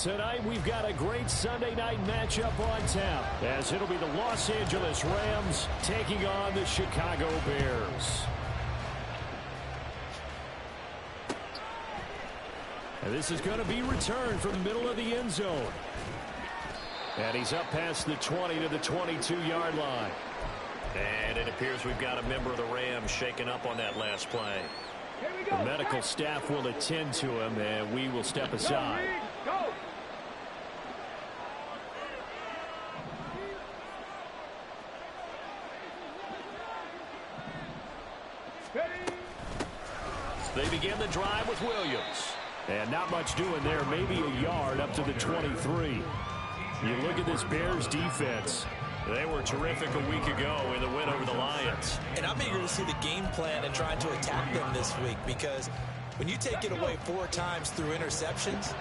Tonight, we've got a great Sunday night matchup on tap, as it'll be the Los Angeles Rams taking on the Chicago Bears. And this is going to be returned from the middle of the end zone. And he's up past the 20 to the 22-yard line. And it appears we've got a member of the Rams shaken up on that last play. The medical staff will attend to him, and we will step aside. Go. They begin the drive with Williams. And not much doing there, maybe a yard up to the 23. You look at this Bears defense. They were terrific a week ago in the win over the Lions. And I'm eager to see the game plan and trying to attack them this week, because when you take it away 4 times through interceptions,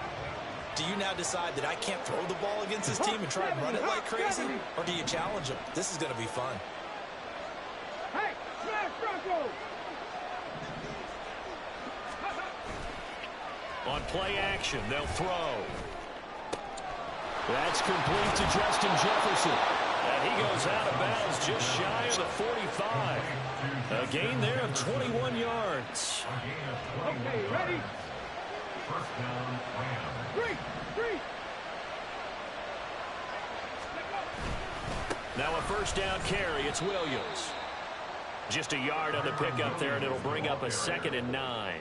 do you now decide that I can't throw the ball against this team and try and run it like crazy? Or do you challenge them? This is going to be fun. Hey, smash Bronco! On play action, they'll throw. That's complete to Justin Jefferson. And he goes out of bounds just shy of the 45. A gain there of 21 yards. Okay, ready? Three. Now a first down carry. It's Williams. Just a yard on the pickup there, and it'll bring up a 2nd and 9.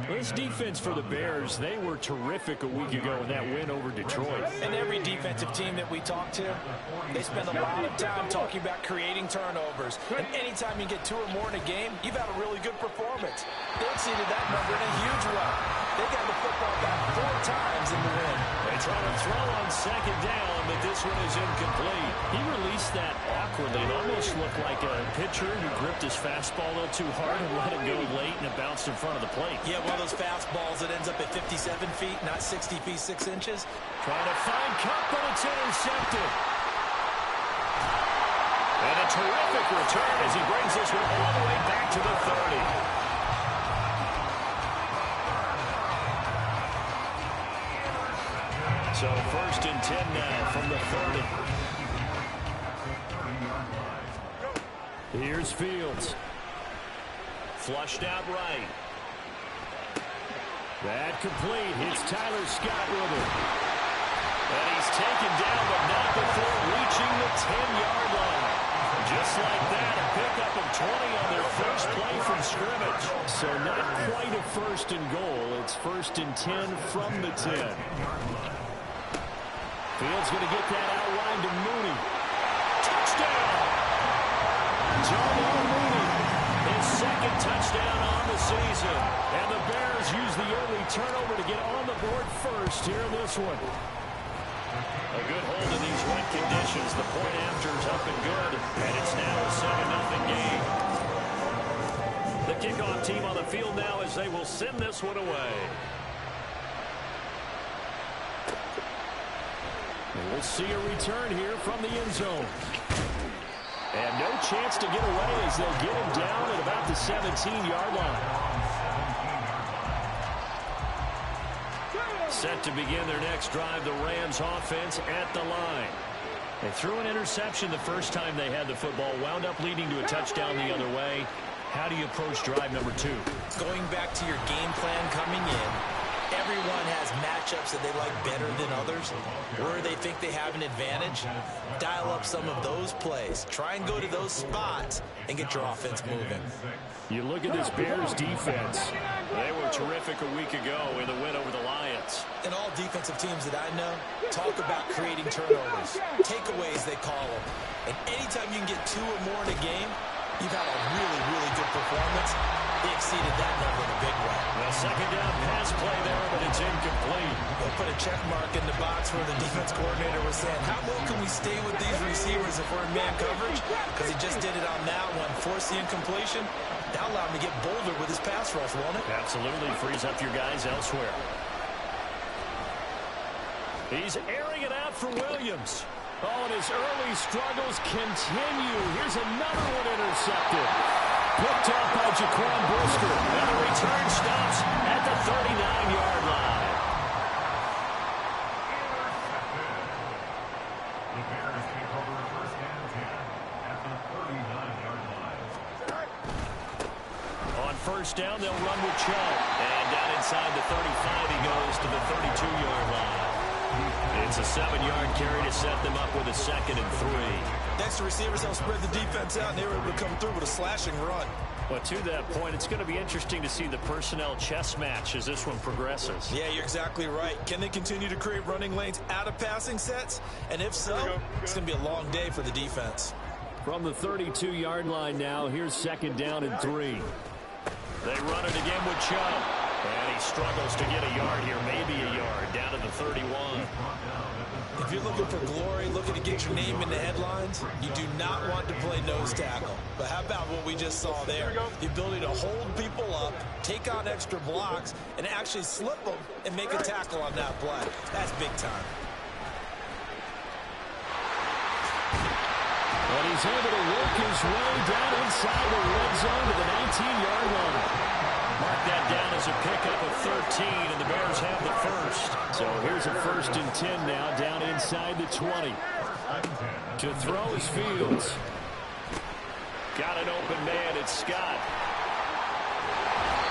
This defense for the Bears, they were terrific a week ago in that win over Detroit. And every defensive team that we talk to, they spend a lot of time talking about creating turnovers. And anytime you get 2 or more in a game, you've had a really good performance. They exceeded that number in a huge way. They got the football back 4 times in the win. They try to throw on 2nd down, but this one is incomplete. He released that awkwardly. It almost looked like a pitcher who gripped his fastball a little too hard and let it go late, and it bounced in front of the plate. Yeah, one of those fastballs that ends up at 57 feet, not 60 feet 6 inches. Trying to find Cup, but it's intercepted. And a terrific return as he brings this one all the way back to the 30. So 1st and 10 now from the 30. Here's Fields. Flushed out right. That complete. It's Tyler Scott with it. And he's taken down, but not before reaching the 10-yard line. Just like that, a pickup of 20 on their first play from scrimmage. So not quite a 1st and goal. It's 1st and 10 from the 10. Fields going to get that outline to Mooney. Touchdown! Darnell Mooney, his 2nd touchdown on the season. And the Bears use the early turnover to get on the board first here in this one. A good hold in these wet conditions. The point after is up and good. And it's now a 7-0 game. The kickoff team on the field now as they will send this one away. And we'll see a return here from the end zone. And no chance to get away as they'll get him down at about the 17-yard line. Set to begin their next drive, the Rams offense at the line. They threw an interception the first time they had the football, wound up leading to a touchdown the other way. How do you approach drive number 2? Going back to your game plan coming in, everyone has matchups that they like better than others, where they think they have an advantage. Dial up some of those plays. Try and go to those spots and get your offense moving. You look at this Bears defense. They were terrific a week ago in the win over the Lions. And all defensive teams that I know talk about creating turnovers. Takeaways, they call them. And anytime you can get 2 or more in a game, you've had a really, really good performance. They exceeded that number in a big way. The 2nd down pass play there, but it's incomplete. They'll put a check mark in the box where the defense coordinator was saying, how low can we stay with these receivers if we're in man coverage? Because he just did it on that one, forced the incompletion. That'll allow him to get bolder with his pass rush, won't it? Absolutely. Frees up your guys elsewhere. He's airing it out for Williams. Oh, and his early struggles continue. Here's another one intercepted. Picked up by Jaquan Brisker. And the return stops at the 39-yard line. first down. They'll run with Chubb. And down inside the 35, he goes to the 32-yard line. It's a 7-yard carry to set them up with a 2nd and 3. Next, the receivers help spread the defense out, and they were able to come through with a slashing run. But to that point, it's going to be interesting to see the personnel chess match as this one progresses. Yeah, you're exactly right. Can they continue to create running lanes out of passing sets? And if so, it's going to be a long day for the defense. From the 32-yard line now, here's 2nd down and 3. They run it again with Chubb. And he struggles to get a yard here, maybe a yard, down to the 31. If you're looking for glory, looking to get your name in the headlines, you do not want to play nose tackle. But how about what we just saw there? The ability to hold people up, take on extra blocks, and actually slip them and make a tackle on that play. That's big time. And he's able to work his way down inside the red zone to the 19-yard line. Mark that down as a pickup of 13, and the Bears have the first. So here's a 1st and 10 now, down inside the 20. To throw is Fields. Got an open man, it's Scott.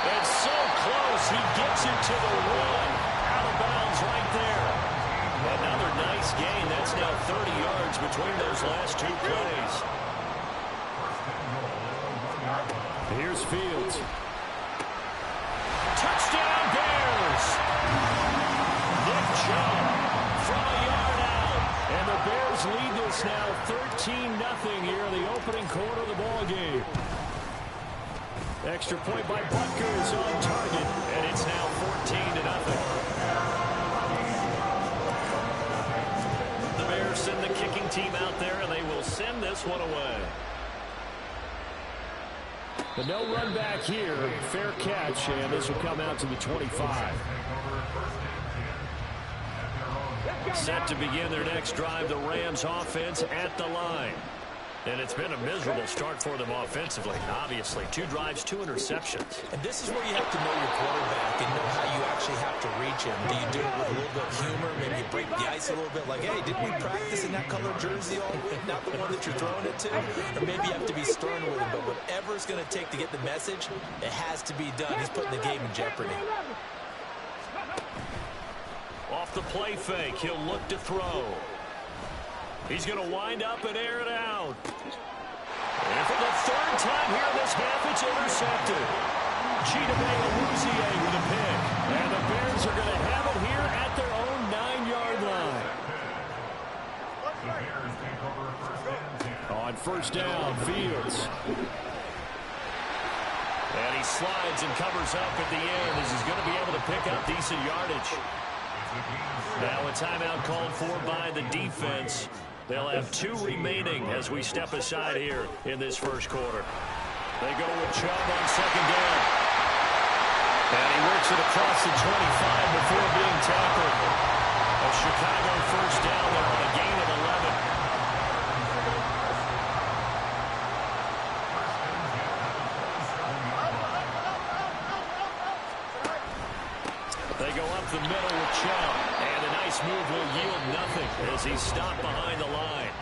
And so close, he gets it to the 1. Out of bounds right there. Another nice gain. That's now 30 yards between those last 2 plays. Here's Fields. Touchdown, Bears! Nick Chubb from a yard out. And the Bears lead this now 13-0 here in the opening quarter of the ball game. Extra point by Butker is on target, and it's now 14-0. The Bears send the kicking team out there, and they will send this one away. But no run back here. Fair catch, and this will come out to the 25. Set to begin their next drive, the Rams offense at the line. And it's been a miserable start for them offensively, obviously. 2 drives, 2 interceptions. And this is where you have to know your quarterback and know how you actually have to reach him. Do you do it with a little bit of humor? Maybe you break the ice a little bit like, hey, didn't we practice in that color jersey all week? Not the one that you're throwing it to? Or maybe you have to be stern with him. But whatever it's going to take to get the message, it has to be done. He's putting the game in jeopardy. Off the play fake, he'll look to throw. He's going to wind up and air it out. And for the 3rd time here in this half, it's intercepted. Chidobe Awuzie with a pick. And the Bears are going to have it here at their own 9-yard line. On 1st down, Fields. And he slides and covers up at the end as he's going to be able to pick up decent yardage. Now a timeout called for by the defense. They'll have 2 remaining as we step aside here in this first quarter. They go with Chubb on 2nd down. And he works it across the 25 before being tackled. A Chicago 1st down there on a gain of 11. They go up the middle with Chubb. And a nice move will yield nothing as he's stopped behind the line.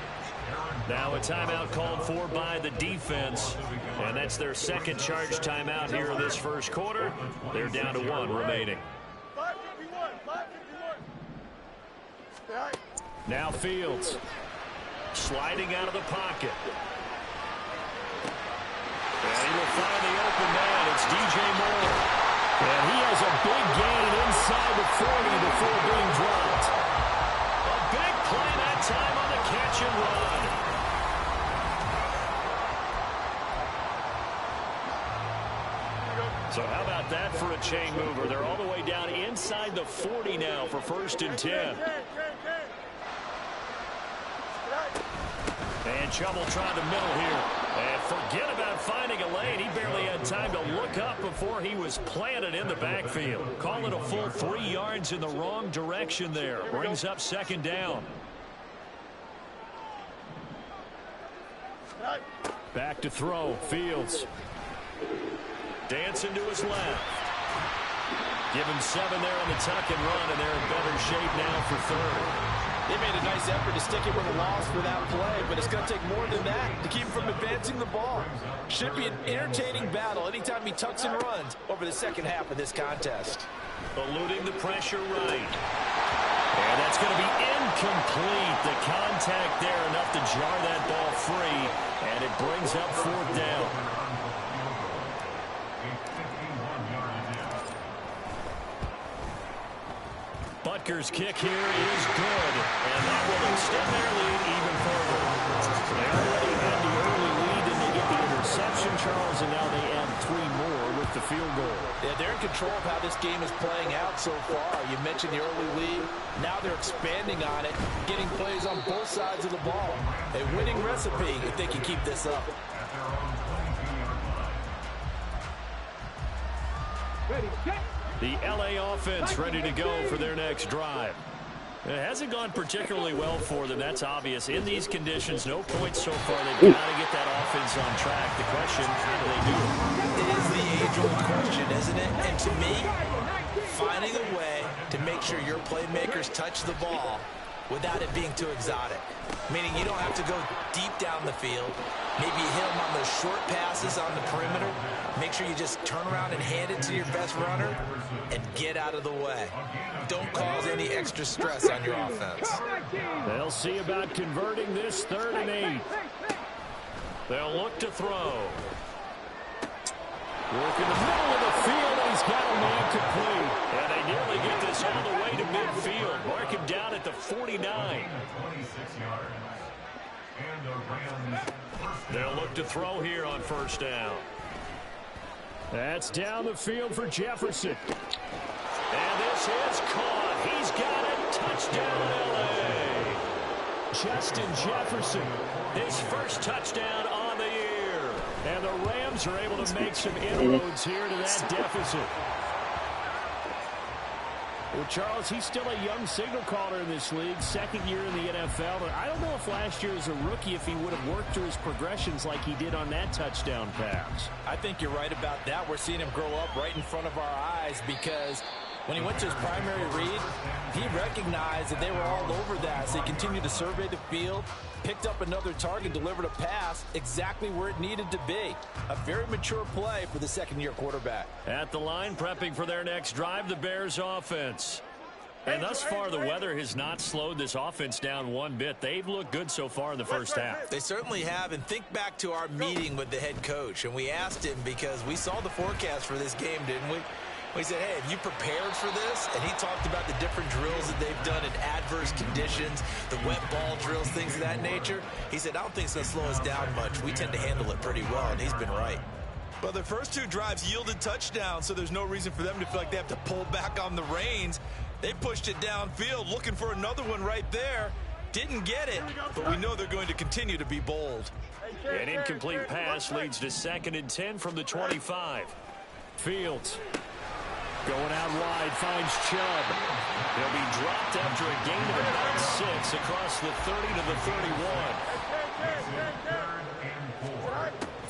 Now a timeout called for by the defense. And that's their 2nd charge timeout here in this first quarter. They're down to 1 remaining. Now Fields. Sliding out of the pocket. And he will find the open man. It's DJ Moore. And he has a big gain inside the 40 before being dropped. A big play that time on the catch and run. So how about that for a chain mover? They're all the way down inside the 40 now for 1st and 10. And Chubb will try the middle here. And forget about finding a lane. He barely had time to look up before he was planted in the backfield. Call it a full 3 yards in the wrong direction there. Brings up 2nd down. Back to throw. Fields. Dancing to his left. Give him 7 there on the tuck and run, and they're in better shape now for 3rd. They made a nice effort to stick it with a loss for that play, but it's going to take more than that to keep him from advancing the ball. Should be an entertaining battle anytime he tucks and runs over the second half of this contest. Eluding the pressure right. And that's going to be incomplete. The contact there enough to jar that ball free, and it brings up fourth down. Butker's kick here is good, and that will extend their lead even further. They already had the early lead, and they get the interception, Charles, and now they add 3 more with the field goal. Yeah, they're in control of how this game is playing out so far. You mentioned the early lead. Now they're expanding on it, getting plays on both sides of the ball. A winning recipe if they can keep this up. Ready, set. The LA offense ready to go for their next drive. It hasn't gone particularly well for them. That's obvious. In these conditions, no points so far. They've got to get that offense on track. The question, how do they do it? It is the age-old question, isn't it? And to me, finding a way to make sure your playmakers touch the ball without it being too exotic. Meaning you don't have to go deep down the field. Maybe you hit them on those short passes on the perimeter. Make sure you just turn around and hand it to your best runner and get out of the way. Don't cause any extra stress on your offense. They'll see about converting this 3rd and 8. They'll look to throw. Work in the middle of the field, and he's got a man complete. And they nearly get this all the way to midfield. Mark him down at the 49. They'll look to throw here on 1st down. That's down the field for Jefferson. And this is caught. He's got it. Touchdown, L.A. Justin Jefferson, his first touchdown on the year. And the Rams are able to make some inroads here to that deficit. Well, Charles, he's still a young signal caller in this league, 2nd year in the NFL. But I don't know if last year as a rookie, if he would have worked through his progressions like he did on that touchdown pass. I think you're right about that. We're seeing him grow up right in front of our eyes because when he went to his primary read, he recognized that they were all over that. So he continued to survey the field, picked up another target, delivered a pass exactly where it needed to be. A very mature play for the 2nd-year quarterback. At the line, prepping for their next drive, the Bears offense. And thus far, the weather has not slowed this offense down one bit. They've looked good so far in the first half. They certainly have. And think back to our meeting with the head coach. And we asked him because we saw the forecast for this game, didn't we? We said, hey, have you prepared for this? And he talked about the different drills that they've done in adverse conditions, the wet ball drills, things of that nature. He said, I don't think it's going to slow us down much. We tend to handle it pretty well, and he's been right. Well, their first 2 drives yielded touchdowns, so there's no reason for them to feel like they have to pull back on the reins. They pushed it downfield, looking for another one right there. Didn't get it, but we know they're going to continue to be bold. An incomplete pass leads to 2nd and 10 from the 25. Fields going out wide, finds Chubb. He'll be dropped after a gain of about 6 across the 30 to the 31.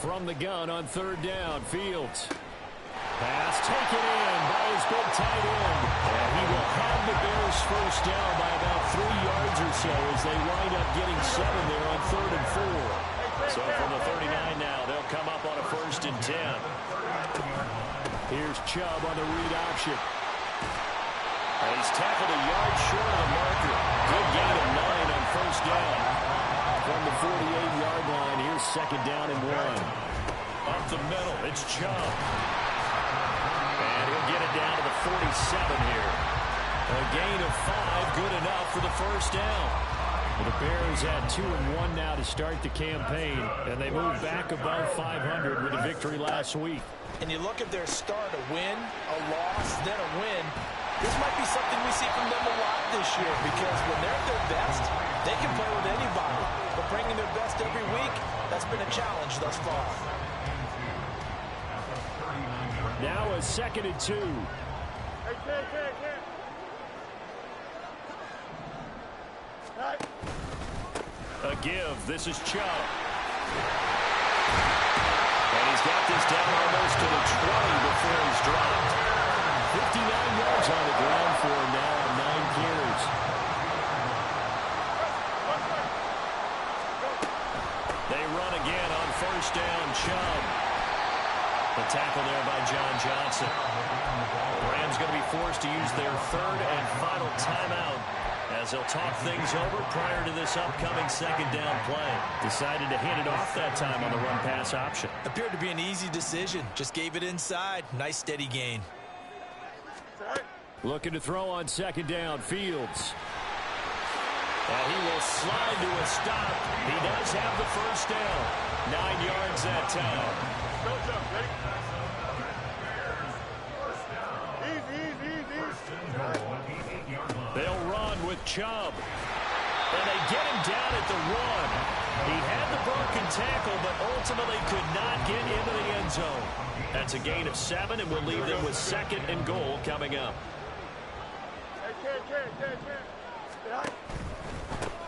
From the gun on 3rd down, Fields. Pass taken in by his big tight end. And he will have the Bears first down by about 3 yards or so as they wind up getting 7 there on 3rd and 4. So from the 39 now, they'll come up on a 1st and 10. Here's Chubb on the read option. And he's tackled a yard short of the marker. Good gain of 9 on 1st down. From the 48-yard line, here's 2nd down and 1. Up the middle, it's Chubb. And he'll get it down to the 47 here. A gain of 5, good enough for the 1st down. The Bears had 2-1 now to start the campaign, and they moved back above 500 with a victory last week. And you look at their start, a win, a loss, then a win. This might be something we see from them a lot this year because when they're at their best, they can play with anybody. But bringing their best every week, that's been a challenge thus far. Now a 2nd and 2. A give. This is Chubb. And he's got this down almost to the 20 before he's dropped. 59 yards on the ground for him now on 9 carries. first down, Chubb. The tackle there by John Johnson. The Rams going to be forced to use their third and final timeout as they'll talk things over prior to this upcoming second down play. Decided to hand it off that time on the run-pass option. Appeared to be an easy decision. Just gave it inside. Nice steady gain. Looking to throw on second down, Fields. And he will slide to a stop. He does have the first down. 9 yards that time. They'll run with Chubb. And they get him down at the 1. He had the broken tackle, but ultimately could not get into the end zone. That's a gain of 7, and we'll leave them with second and goal coming up.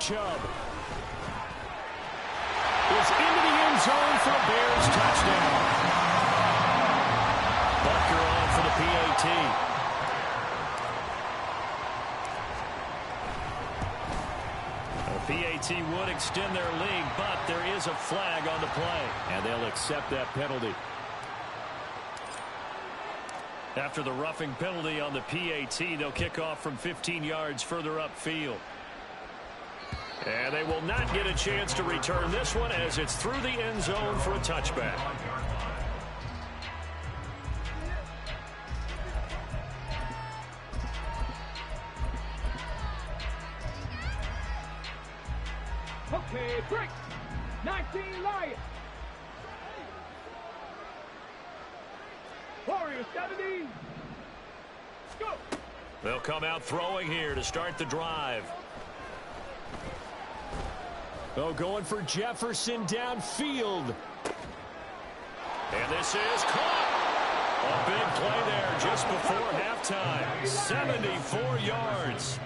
Chubb is into the end zone for a Bears touchdown. Bucker on for the PAT. The PAT would extend their lead, but there is a flag on the play. And they'll accept that penalty. After the roughing penalty on the PAT, they'll kick off from 15 yards further upfield. And they will not get a chance to return this one as it's through the end zone for a touchback. Okay, break. 19 Lions. Warriors 70. Go. They'll come out throwing here to start the drive. Oh, going for Jefferson downfield. And this is caught. A big play there just before halftime. 74 yards.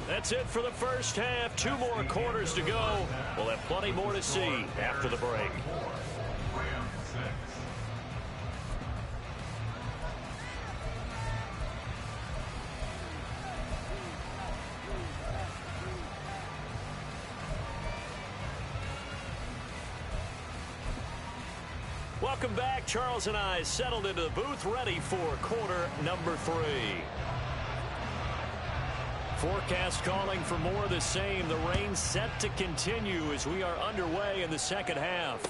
That's it for the first half. 2 more quarters to go. We'll have plenty more to see after the break. Welcome back. Charles and I settled into the booth, ready for quarter number 3. Forecast calling for more of the same. The rain set to continue as we are underway in the second half.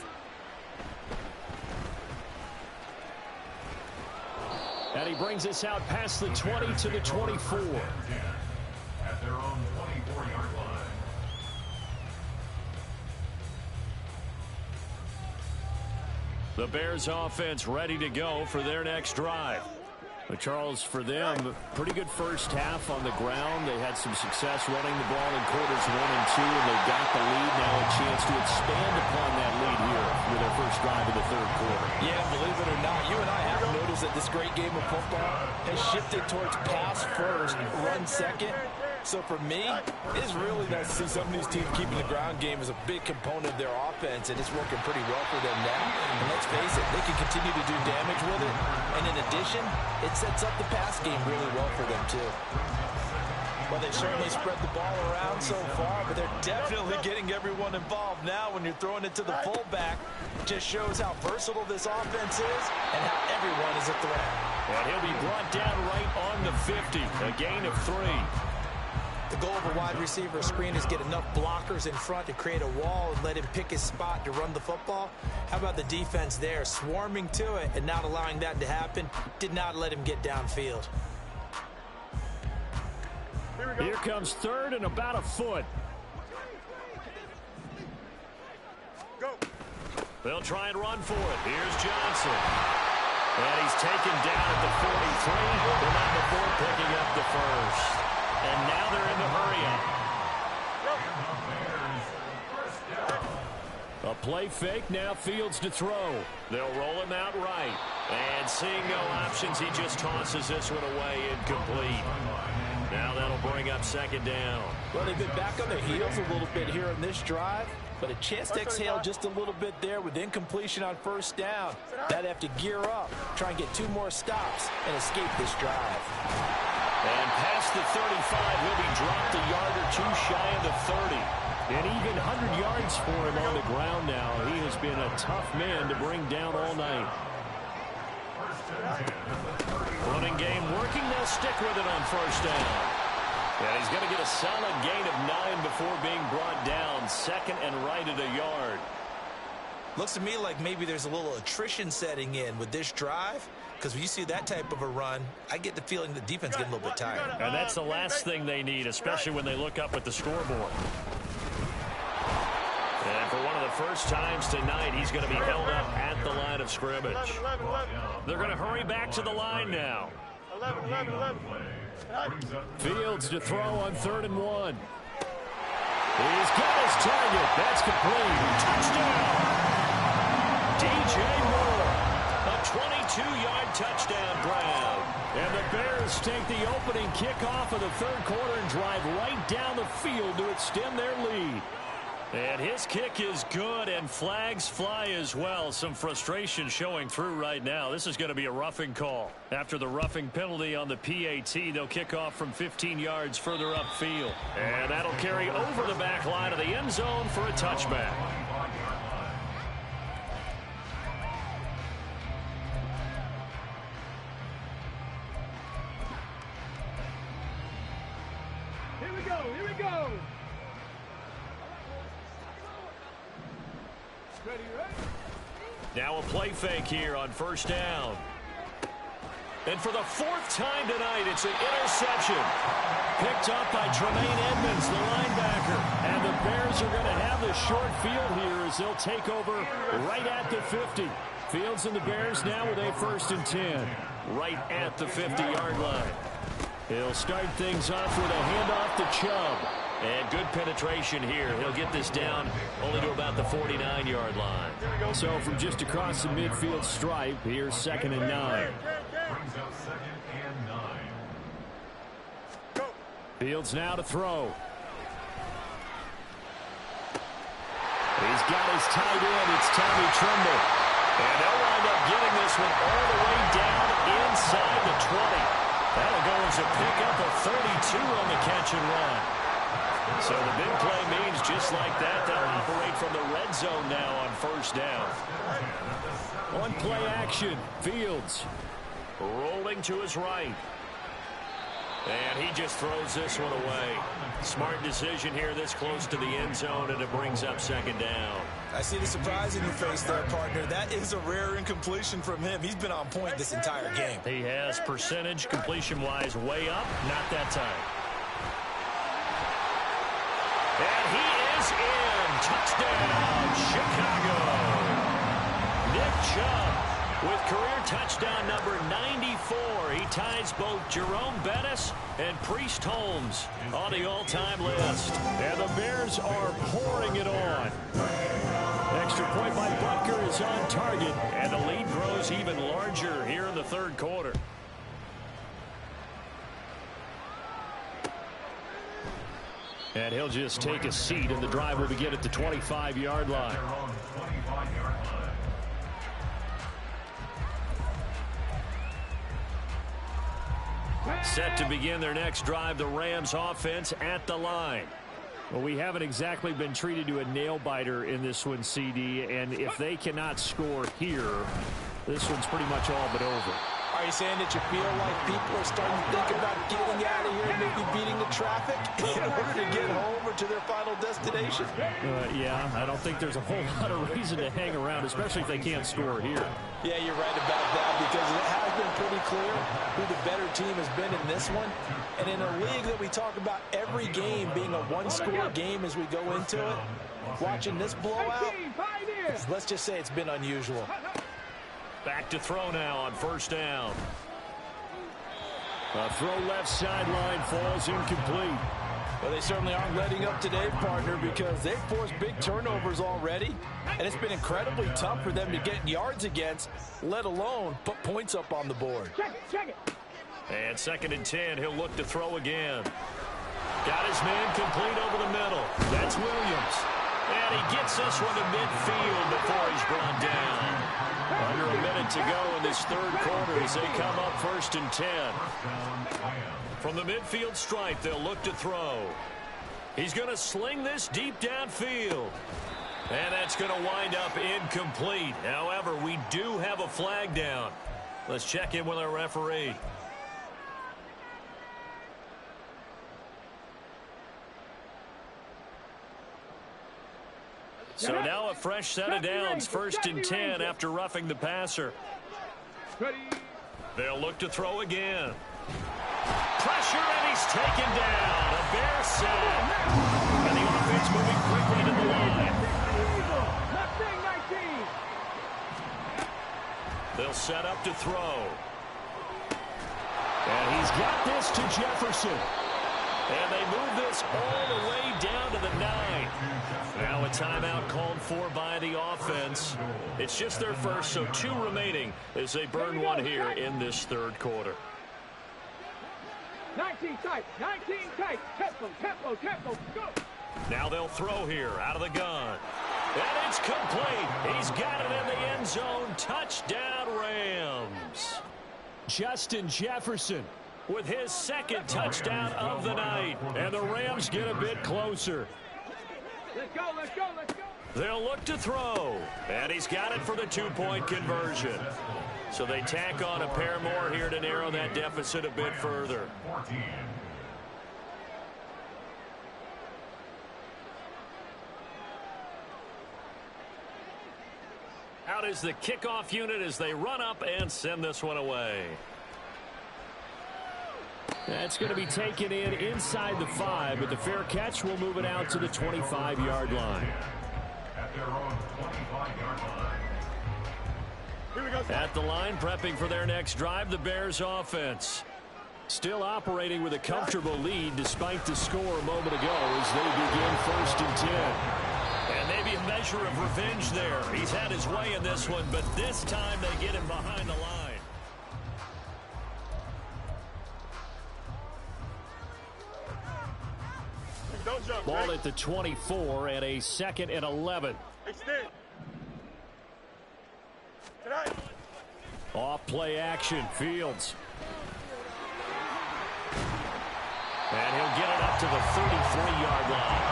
And he brings us out past the 20 to the 24. At their own 24-yard line. The Bears offense ready to go for their next drive. But Charles, for them, pretty good first half on the ground. They had some success running the ball in quarters 1 and 2, and they got the lead. Now a chance to expand upon that lead here with their first drive in the third quarter. Yeah, believe it or not, you and I have noticed that this great game of football has shifted towards pass first, run second. So for me, it's really nice to see some of these teams keeping the ground game as a big component of their offense, and it's working pretty well for them now. And let's face it, they can continue to do damage with it. And in addition, it sets up the pass game really well for them, too. Well, they certainly spread the ball around so far, but they're definitely getting everyone involved now when you're throwing it to the fullback. It just shows how versatile this offense is and how everyone is a threat. And he'll be brought down right on the 50, a gain of 3. The goal of a wide receiver screen is get enough blockers in front to create a wall and let him pick his spot to run the football. How about the defense there, swarming to it and not allowing that to happen? Did not let him get downfield. Here comes third and about a foot. Go. They'll try and run for it. Here's Johnson. And he's taken down at the 43, but not before picking up the first. And now they're in the hurry-up. A play fake, now Fields to throw. They'll roll him out right. And seeing no options, he just tosses this one away incomplete. Now that'll bring up second down. Well, they've been back on their heels a little bit here in this drive, but a chance to exhale just a little bit there with incompletion on first down. They'd have to gear up, try and get 2 more stops, and escape this drive. And past the 35. He'll be dropped a yard or two shy of the 30. And even 100 yards for him on the ground now. He has been a tough man to bring down all night. Running game working. They'll stick with it on first down. And he's going to get a solid gain of 9 before being brought down. Second and right at a yard. Looks to me like maybe there's a little attrition setting in with this drive. Because when you see that type of a run, I get the feeling the defense getting a little bit tired. And that's the last thing they need, especially when they look up at the scoreboard. And for one of the first times tonight, he's going to be held up at the line of scrimmage. They're going to hurry back to the line now. 11. Fields to throw on 3rd and 1. He's got his target. That's complete. Touchdown! DJ Moore. A 22-yard touchdown grab. And the Bears take the opening kickoff of the 3rd quarter and drive right down the field to extend their lead. And his kick is good, and flags fly as well. Some frustration showing through right now. This is going to be a roughing call. After the roughing penalty on the PAT, they'll kick off from 15 yards further upfield. And that'll carry over the back line of the end zone for a touchback. Here we go. Ready? Now a play fake here on first down. And for the 4th time tonight, it's an interception. Picked up by Tremaine Edmonds, the linebacker. And the Bears are going to have the short field here as they'll take over right at the 50. Fields and the Bears now with a 1st and 10. Right at the 50-yard line. He'll start things off with a handoff to Chubb. And good penetration here. He'll get this down only to about the 49-yard line. So from just across the midfield stripe, here's 2nd and 9. Brings up 2nd and 9. Fields now to throw. He's got his tight end. It's Tommy Tremble. And they'll wind up getting this one all the way down inside the 20. That'll go as a pickup of 32 on the catch and run. So the big play means just like that, they'll operate from the red zone now on first down. On play action, Fields. Rolling to his right. And he just throws this one away. Smart decision here this close to the end zone, and it brings up 2nd down. I see the surprise in your face there, partner. That is a rare incompletion from him. He's been on point this entire game. He has percentage completion-wise way up, not that time. And he is in. Touchdown, Chicago. Nick Chubb with career touchdown number 94. He ties both Jerome Bettis and Priest Holmes on the all-time list. And the Bears are pouring it on. Extra point by Butker is on target. And the lead grows even larger here in the 3rd quarter. And he'll just take a seat, and the drive will begin at the 25-yard line. Set to begin their next drive, the Rams offense at the line. Well, we haven't exactly been treated to a nail-biter in this one, CD, and if they cannot score here, this one's pretty much all but over. Are you saying that you feel like people are starting to think about getting out of here and maybe beating the traffic in order to get home or to their final destination? Yeah, I don't think there's a whole lot of reason to hang around, especially if they can't score here. Yeah, you're right about that, because it has been pretty clear who the better team has been in this one. And in a league that we talk about every game being a one-score game as we go into it, watching this blowout, let's just say it's been unusual. Back to throw now on first down. A throw left sideline falls incomplete. Well, they certainly aren't letting up today, partner, because they've forced big turnovers already, and it's been incredibly tough for them to get yards against, let alone put points up on the board. Check it. And 2nd and 10, he'll look to throw again. Got his man complete over the middle. That's Williams. And he gets this one to midfield before he's brought down. Under a minute to go in this third quarter as they come up 1st and 10. From the midfield stripe, they'll look to throw. He's going to sling this deep downfield. And that's going to wind up incomplete. However, we do have a flag down. Let's check in with our referee. So now a fresh set of downs, 1st and 10 after roughing the passer. They'll look to throw again. Pressure, and he's taken down. A Bear sack. And the offense moving quickly to the line. They'll set up to throw. And he's got this to Jefferson. And they move this all the way down to the 9. Now a timeout called for by the offense. It's just their first, so 2 remaining as they burn one here in this third quarter. 19 tight, 19 tight. Tempo, go. Now they'll throw here out of the gun. And it's complete. He's got it in the end zone. Touchdown, Rams. Justin Jefferson with his second touchdown of the night. And the Rams get a bit closer. Let's go. They'll look to throw. And he's got it for the 2-point conversion. So they tack on a pair more here to narrow that deficit a bit further. Out is the kickoff unit as they run up and send this one away. That's going to be taken in inside the 5, but the fair catch will move it out to the 25-yard line. At their own 25-yard line. Here we go. At the line, prepping for their next drive, the Bears offense. Still operating with a comfortable lead despite the score a moment ago as they begin 1st and 10. And maybe a measure of revenge there. He's had his way in this one, but this time they get him behind the line. Don't jump. Ball at the 24 and a 2nd and 11. Extend. Tonight. Off play action, Fields. And he'll get it up to the 33-yard line.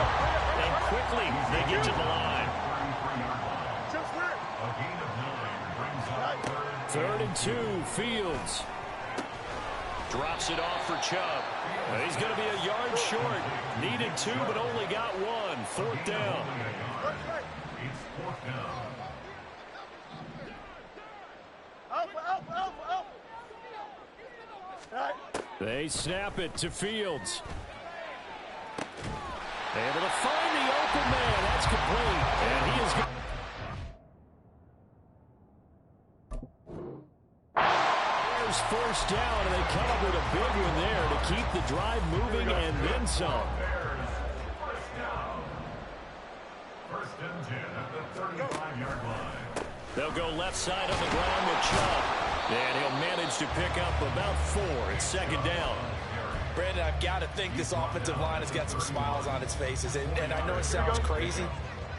And quickly they get to the line. Just work. A gain of 9 brings up 3rd and 2, Fields. Drops it off for Chubb. And he's going to be a yard short. Needed 2, but only got 1. 4th down. It's 4th down. Alpha. Right. They snap it to Fields. Able to find the open man. That's complete. And he is good. There's 1st down, and they come up with a big one there to keep the drive moving and then some. Bears, 1st down. 1st and 10 at the 35-yard line. They'll go left side on the ground with Chubb. And he'll manage to pick up about 4. It's 2nd down. Brandon, I've got to think this offensive line has got some smiles on its faces. And I know it sounds crazy,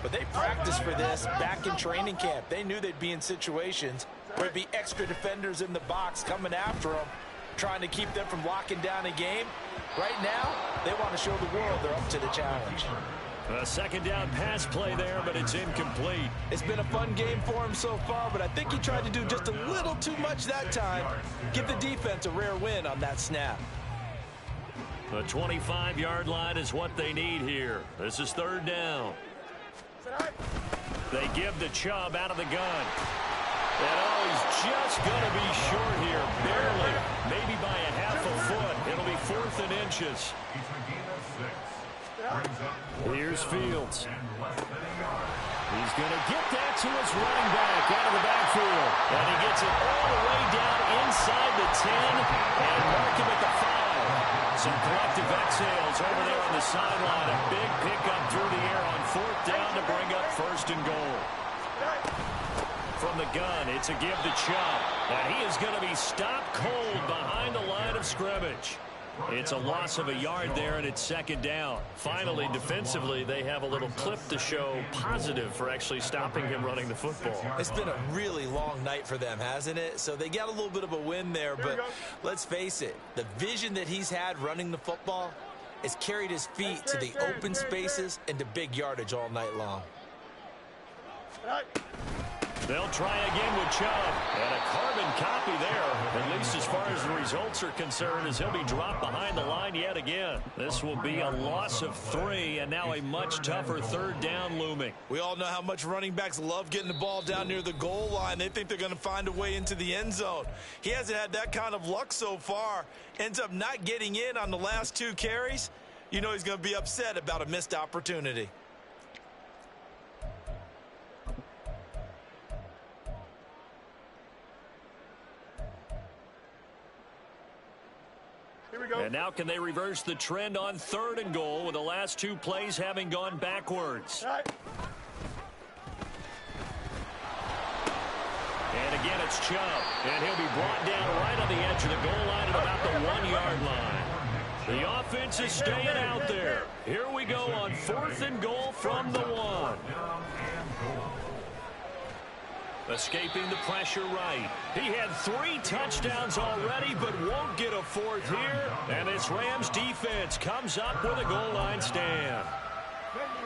but they practiced for this back in training camp. They knew they'd be in situations where there'd be extra defenders in the box coming after them, trying to keep them from locking down a game. Right now, they want to show the world they're up to the challenge. A 2nd down pass play there, but it's incomplete. It's been a fun game for him so far, but I think he tried to do just a little too much that time. Give the defense a rare win on that snap. The 25-yard line is what they need here. This is 3rd down. They give the Chubb out of the gun. And he's just going to be short here, barely, maybe by a half a foot. It'll be 4th and inches. It's a gain of 6. Brings up 4th Here's down Fields. and less than a yard. He's going to get that to his running back out of the backfield. And he gets it all the way down inside the 10 and mark him at the 5. Some collective exhales over there on the sideline. A big pickup through the air on 4th down to bring up 1st and goal. From the gun, it's a give to Chubb. And he is going to be stopped cold behind the line of scrimmage. It's a loss of a yard there, and it's second down. Finally, defensively, they have a little clip to show positive for actually stopping him running the football. It's been a really long night for them, hasn't it? So they got a little bit of a win there, but let's face it, the vision that he's had running the football has carried his feet to the open spaces and to big yardage all night long. They'll try again with Chubb. And a carbon copy there, at least as far as the results are concerned, as he'll be dropped behind the line yet again. This will be a loss of 3, and now a much tougher third down looming. We all know how much running backs love getting the ball down near the goal line. They think they're going to find a way into the end zone. He hasn't had that kind of luck so far. Ends up not getting in on the last 2 carries. You know he's going to be upset about a missed opportunity. And now can they reverse the trend on 3rd and goal with the last 2 plays having gone backwards? And again, it's Chubb. And he'll be brought down right on the edge of the goal line at about the 1-yard line. The offense is staying out there. Here we go on 4th and goal from the 1. Escaping the pressure right. He had 3 touchdowns already, but won't get a 4th here. And this Rams defense comes up with a goal line stand.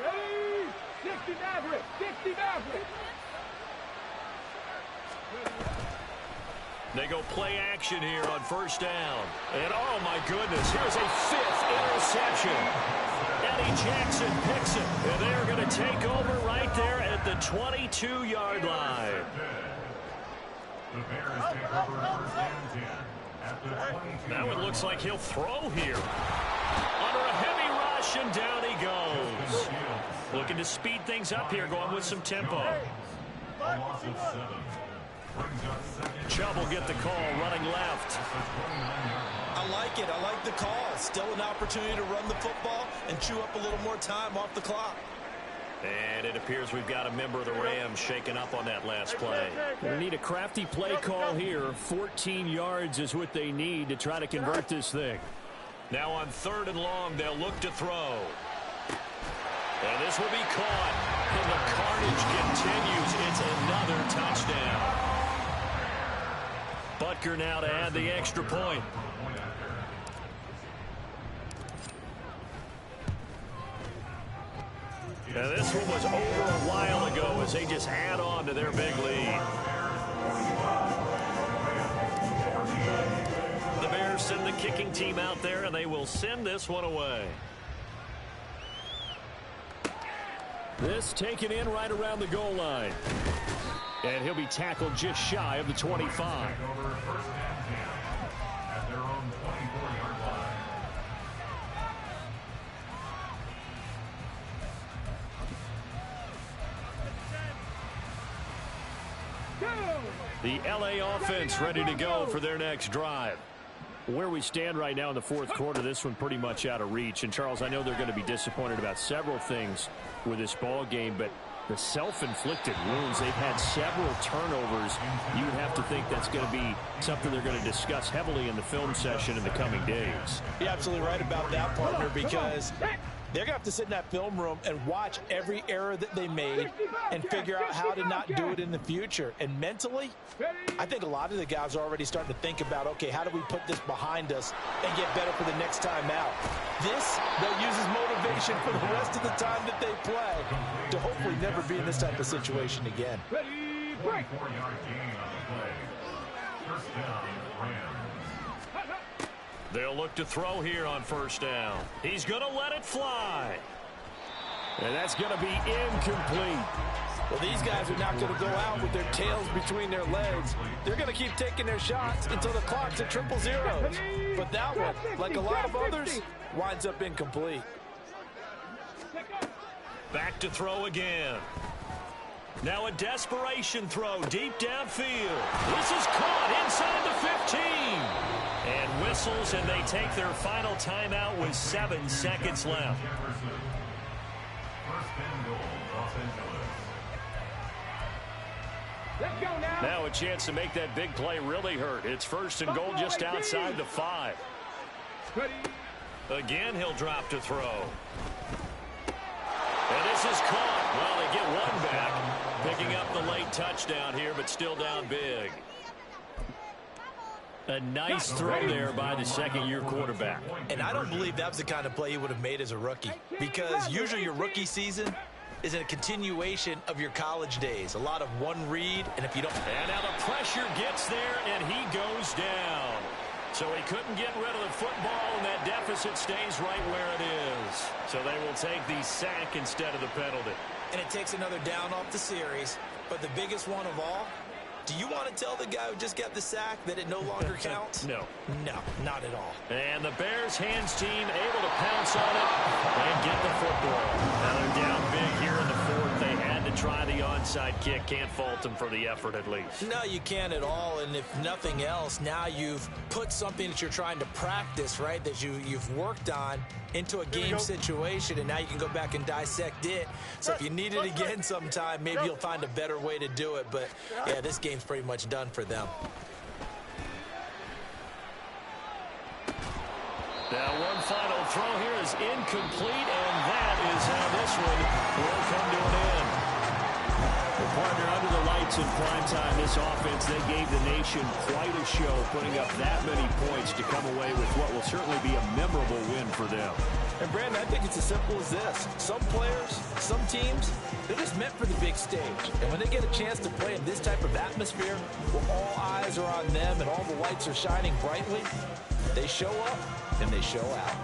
Ready? 60 Maverick. 60 Maverick. They go play action here on 1st down. And oh my goodness, here's a 5th interception. Eddie Jackson picks it. And they're going to take over right there at the 22-yard line. The Bears take over 1st and 10 at the 22. Now it looks like he'll throw here. Under a heavy rush, and down he goes. Looking to speed things up here, going with some tempo. A loss of 7. Chubb will get the call, running left. I like it. I like the call. Still an opportunity to run the football and chew up a little more time off the clock. And it appears we've got a member of the Rams shaken up on that last play. They need a crafty play call here. 14 yards is what they need to try to convert this thing. Now on 3rd and long, they'll look to throw. And this will be caught. And the carnage continues. It's another touchdown. Butker now to add the extra point. Now this one was over a while ago as they just add on to their big lead. The Bears send the kicking team out there, and they will send this one away. This taken in right around the goal line. And he'll be tackled just shy of the 25. Over 1st and 10 at their own 24-yard line. The LA offense ready to go for their next drive. Where we stand right now in the 4th quarter, this one pretty much out of reach. And, Charles, I know they're going to be disappointed about several things with this ball game, but the self-inflicted wounds, they've had several turnovers. You would have to think that's going to be something they're going to discuss heavily in the film session in the coming days. You're absolutely right about that, partner, because they're going to have to sit in that film room and watch every error that they made and figure out how to not do it in the future. And mentally, I think a lot of the guys are already starting to think about, okay, how do we put this behind us and get better for the next time out? This, they'll use as motivation for the rest of the time that they play to hopefully never be in this type of situation again. 24-yard gain on the play. 1st down, Rams. They'll look to throw here on 1st down. He's going to let it fly. And that's going to be incomplete. Well, these guys are not going to go out with their tails between their legs. They're going to keep taking their shots until the clock's at 000. But that one, like a lot of others, winds up incomplete. Back to throw again. Now a desperation throw deep downfield. This is caught inside the 15. And whistles, and they take their final timeout with 7 seconds left. 1st and goal, Los Angeles. Let's go now. Now a chance to make that big play really hurt. It's 1st and goal just outside the 5. Again, he'll drop to throw. And this is caught. Well, they get one back. Picking up the late touchdown here, but still down big. A nice throw there by the second-year quarterback. And I don't believe that was the kind of play he would have made as a rookie, because usually your rookie season is a continuation of your college days. A lot of one read, and if you don't... And now the pressure gets there, and he goes down. So he couldn't get rid of the football, and that deficit stays right where it is. So they will take the sack instead of the penalty. And it takes another down off the series. But the biggest one of all, do you want to tell the guy who just got the sack that it no longer counts? No. No, not at all. And the Bears hands team able to pounce on it and get the football. Now they're down big here in the fourth. They had to try the onside kick. Can't fault them for the effort at least. No, you can't at all. And if nothing else, now you've put something that you're trying to practice, right, that you've worked on into a game situation, and now you can go back and dissect it. So if you need it again sometime, maybe you'll find a better way to do it. But, yeah, this game's pretty much done for them. Now one final throw here is incomplete, and that is how this one will come to an end. Well, partner, under the lights in prime time, this offense, they gave the nation quite a show, putting up that many points to come away with what will certainly be a memorable win for them. And, Brandon, I think it's as simple as this. Some players, some teams, they're just meant for the big stage. And when they get a chance to play in this type of atmosphere, where all eyes are on them and all the lights are shining brightly, they show up and they show out.